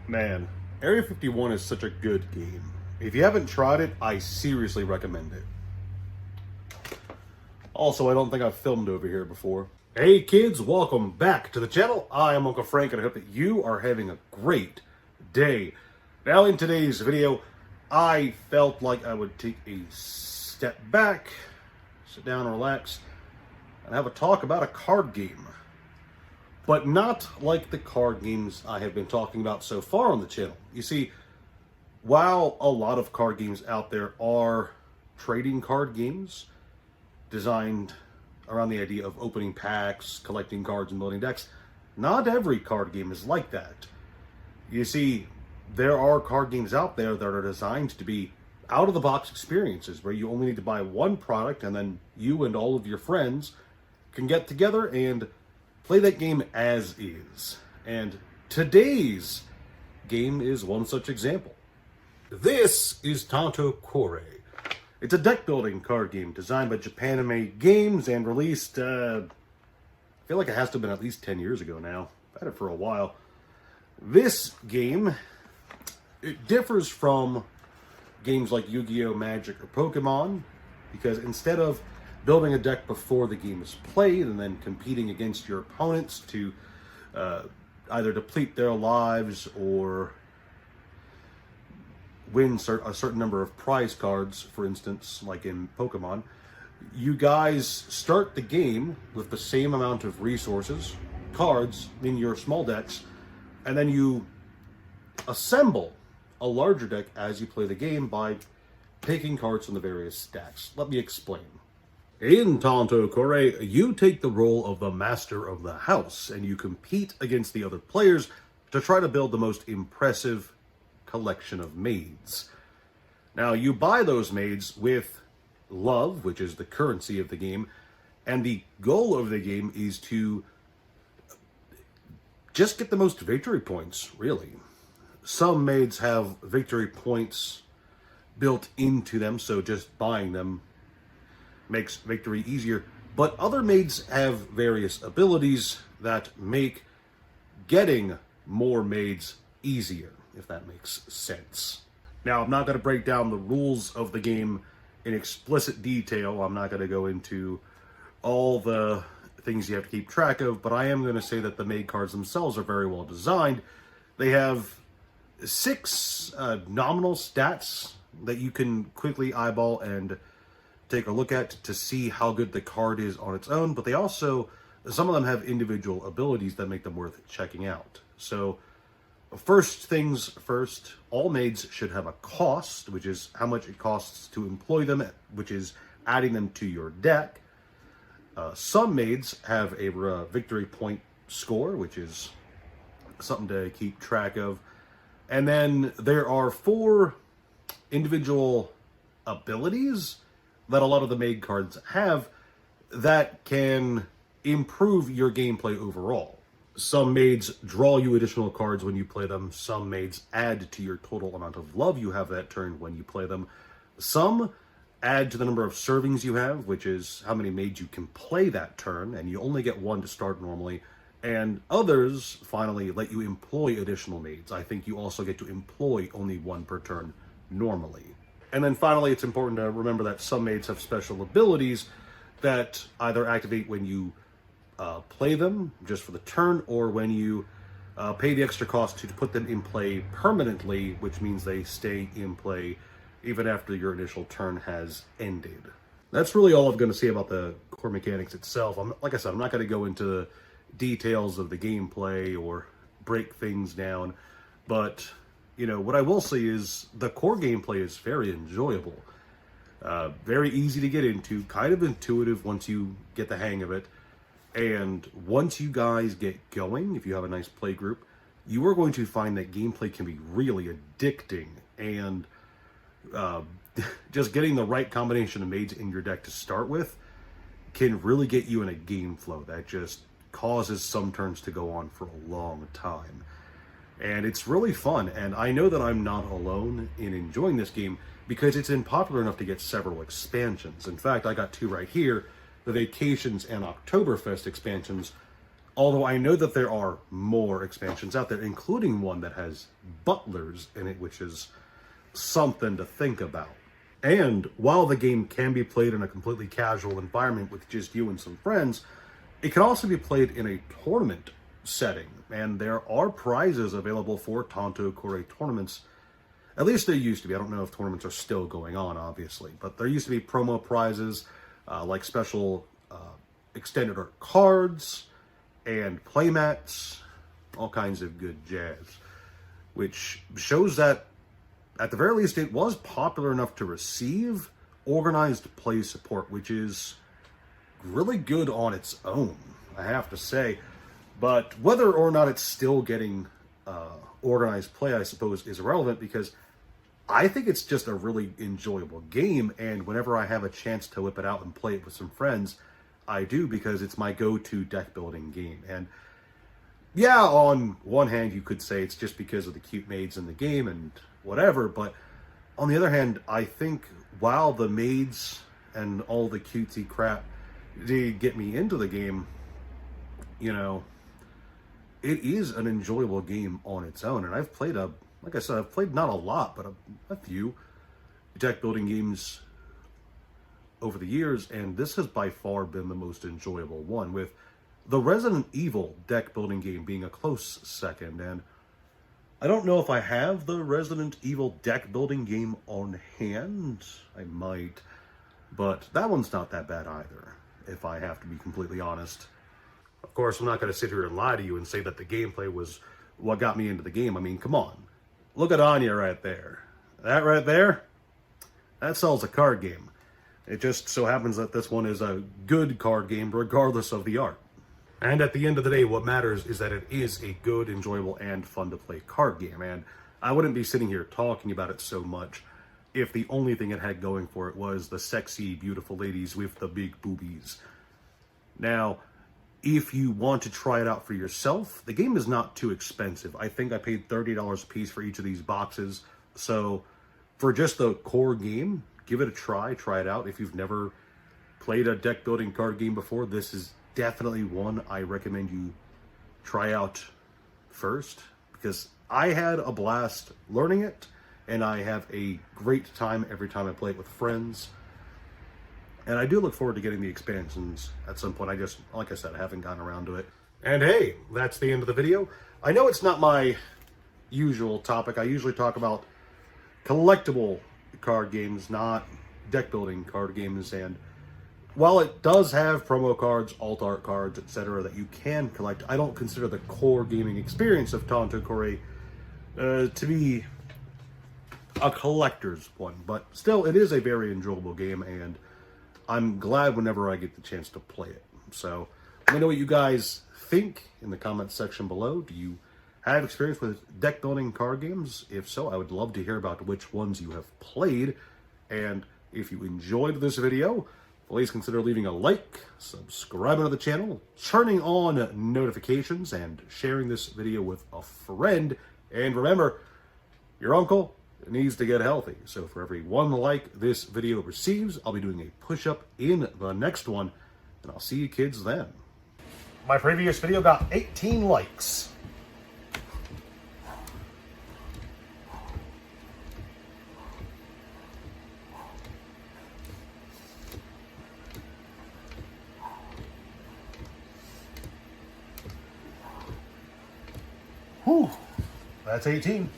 Man, Area 51 is such a good game. If you haven't tried it, I seriously recommend it. Also, I don't think I've filmed over here before. Hey kids, welcome back to the channel. I am Uncle Frank and I hope that you are having a great day. Now in today's video, I felt like I would take a step back, sit down, relax, and have a talk about a card game. But not like the card games I have been talking about so far on the channel. You see, while a lot of card games out there are trading card games designed around the idea of opening packs, collecting cards, and building decks, not every card game is like that. You see, there are card games out there that are designed to be out-of-the-box experiences where you only need to buy one product and then you and all of your friends can get together and play that game as is. And today's game is one such example. This is Tanto Cuore. It's a deck-building card game designed by Japan-made games and released, I feel like it has to have been at least 10 years ago now. I've had it for a while. This game, it differs from games like Yu-Gi-Oh!, Magic, or Pokemon, because instead of building a deck before the game is played and then competing against your opponents to either deplete their lives or win a certain number of prize cards, for instance, like in Pokemon, you guys start the game with the same amount of resources, cards in your small decks, and then you assemble a larger deck as you play the game by taking cards from the various stacks. Let me explain. In Tanto Cuore, you take the role of the master of the house, and you compete against the other players to try to build the most impressive collection of maids. Now, you buy those maids with love, which is the currency of the game, and the goal of the game is to just get the most victory points, really. Some maids have victory points built into them, so just buying them makes victory easier, but other maids have various abilities that make getting more maids easier, if that makes sense. Now, I'm not going to break down the rules of the game in explicit detail. I'm not going to go into all the things you have to keep track of, but I am going to say that the maid cards themselves are very well designed. They have 6 nominal stats that you can quickly eyeball and take a look at to see how good the card is on its own, but they also, some of them have individual abilities that make them worth checking out. So, first things first, all maids should have a cost, which is how much it costs to employ them, which is adding them to your deck. Some maids have a victory point score, which is something to keep track of. And then there are 4 individual abilities that a lot of the maid cards have that can improve your gameplay overall. Some maids draw you additional cards when you play them. Some maids add to your total amount of love you have that turn when you play them. Some add to the number of servings you have, which is how many maids you can play that turn, and you only get 1 to start normally. And others, finally, let you employ additional maids. I think you also get to employ only 1 per turn normally. And then finally, it's important to remember that some maids have special abilities that either activate when you play them just for the turn, or when you pay the extra cost to put them in play permanently, which means they stay in play even after your initial turn has ended. That's really all I'm going to say about the core mechanics itself. Like I said, I'm not going to go into the details of the gameplay or break things down, but you know, what I will say is the core gameplay is very enjoyable. Very easy to get into, kind of intuitive once you get the hang of it. And once you guys get going, if you have a nice play group, you are going to find that gameplay can be really addicting. And just getting the right combination of maids in your deck to start with can really get you in a game flow that just causes some turns to go on for a long time. And it's really fun, and I know that I'm not alone in enjoying this game because it's been popular enough to get several expansions. In fact, I got 2 right here. The Vacations and Oktoberfest expansions Although I know that there are more expansions out there, including one that has butlers in it, which is something to think about. And while the game can be played in a completely casual environment with just you and some friends, it can also be played in a tournament setting. And there are prizes available for Tanto Cuore tournaments. At least there used to be. I don't know if tournaments are still going on, obviously. But there used to be promo prizes, like special extended art cards and playmats, all kinds of good jazz. Which shows that, at the very least, it was popular enough to receive organized play support, which is really good on its own, I have to say. But whether or not it's still getting organized play, I suppose, is irrelevant, because I think it's just a really enjoyable game, and whenever I have a chance to whip it out and play it with some friends, I do, because it's my go-to deck building game. And yeah, on one hand, you could say it's just because of the cute maids in the game and whatever, but on the other hand, I think while the maids and all the cutesy crap did get me into the game, you know, it is an enjoyable game on its own. And I've played like I said, I've played not a lot, but a few deck building games over the years, and this has by far been the most enjoyable one, with the Resident Evil deck building game being a close second. And I don't know if I have the Resident Evil deck building game on hand. I might, but that one's not that bad either, if I have to be completely honest. Of course, I'm not going to sit here and lie to you and say that the gameplay was what got me into the game. I mean, come on. Look at Anya right there. That right there, that sells a card game. It just so happens that this one is a good card game regardless of the art. And at the end of the day, what matters is that it is a good, enjoyable, and fun-to-play card game. And I wouldn't be sitting here talking about it so much if the only thing it had going for it was the sexy, beautiful ladies with the big boobies. Now, if you want to try it out for yourself, the game is not too expensive. I think I paid $30 a piece for each of these boxes. So for just the core game, give it a try it out. If you've never played a deck building card game before, this is definitely one I recommend you try out first, because I had a blast learning it, and I have a great time every time I play it with friends. And I do look forward to getting the expansions at some point. I just, like I said, I haven't gotten around to it. And hey, that's the end of the video. I know it's not my usual topic. I usually talk about collectible card games, not deck building card games. And while it does have promo cards, alt art cards, etc. that you can collect, I don't consider the core gaming experience of Tanto Cuore to be a collector's one. But still, it is a very enjoyable game, and I'm glad whenever I get the chance to play it. So let me know what you guys think in the comments section below. Do you have experience with deck building card games? If so, I would love to hear about which ones you have played. And if you enjoyed this video, please consider leaving a like, subscribing to the channel, turning on notifications, and sharing this video with a friend. And remember, your uncle needs to get healthy. So for every one like this video receives, I'll be doing a push-up in the next one. And I'll see you kids then. My previous video got 18 likes. Whew, that's 18.